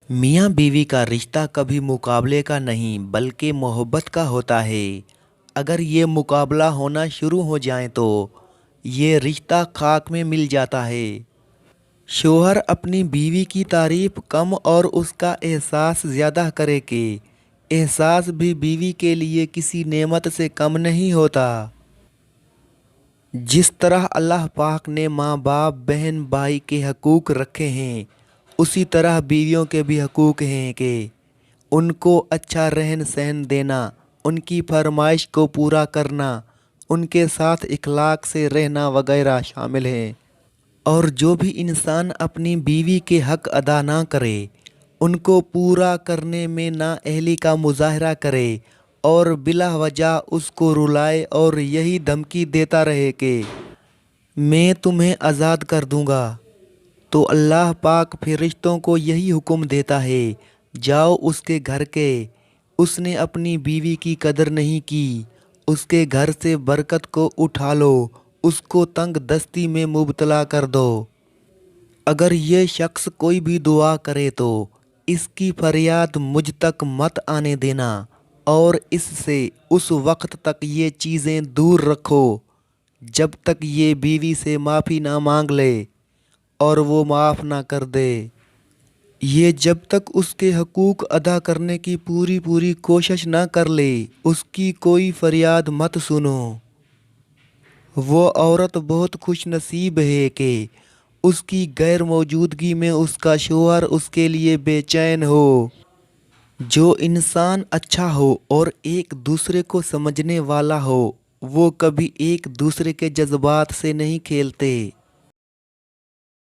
मियाँ बीवी का रिश्ता कभी मुकाबले का नहीं बल्कि मोहब्बत का होता है। अगर ये मुकाबला होना शुरू हो जाए तो ये रिश्ता खाक में मिल जाता है। शोहर अपनी बीवी की तारीफ कम और उसका एहसास ज़्यादा करे कि एहसास भी बीवी के लिए किसी नेमत से कम नहीं होता। जिस तरह अल्लाह पाक ने माँ बाप बहन भाई के हकूक़ रखे हैं, उसी तरह बीवियों के भी हकूक़ हैं कि उनको अच्छा रहन सहन देना, उनकी फरमाइश को पूरा करना, उनके साथ इखलाक से रहना वगैरह शामिल है। और जो भी इंसान अपनी बीवी के हक अदा ना करे, उनको पूरा करने में नाअहली का मुजाहरा करे और बिला वजह उसको रुलाए और यही धमकी देता रहे कि मैं तुम्हें आज़ाद कर दूंगा, तो अल्लाह पाक फरिश्तों को यही हुक्म देता है, जाओ उसके घर के। उसने अपनी बीवी की कदर नहीं की, उसके घर से बरकत को उठा लो, उसको तंग दस्ती में मुब्तला कर दो। अगर ये शख्स कोई भी दुआ करे तो इसकी फरियाद मुझ तक मत आने देना और इससे उस वक्त तक ये चीज़ें दूर रखो जब तक ये बीवी से माफ़ी ना मांग ले और वो माफ़ ना कर दे। ये जब तक उसके हकूक़ अदा करने की पूरी पूरी कोशिश ना कर ले, उसकी कोई फरियाद मत सुनो। वो औरत बहुत खुश नसीब है कि उसकी गैर मौजूदगी में उसका शोहर उसके लिए बेचैन हो। जो इंसान अच्छा हो और एक दूसरे को समझने वाला हो, वो कभी एक दूसरे के जज्बात से नहीं खेलते।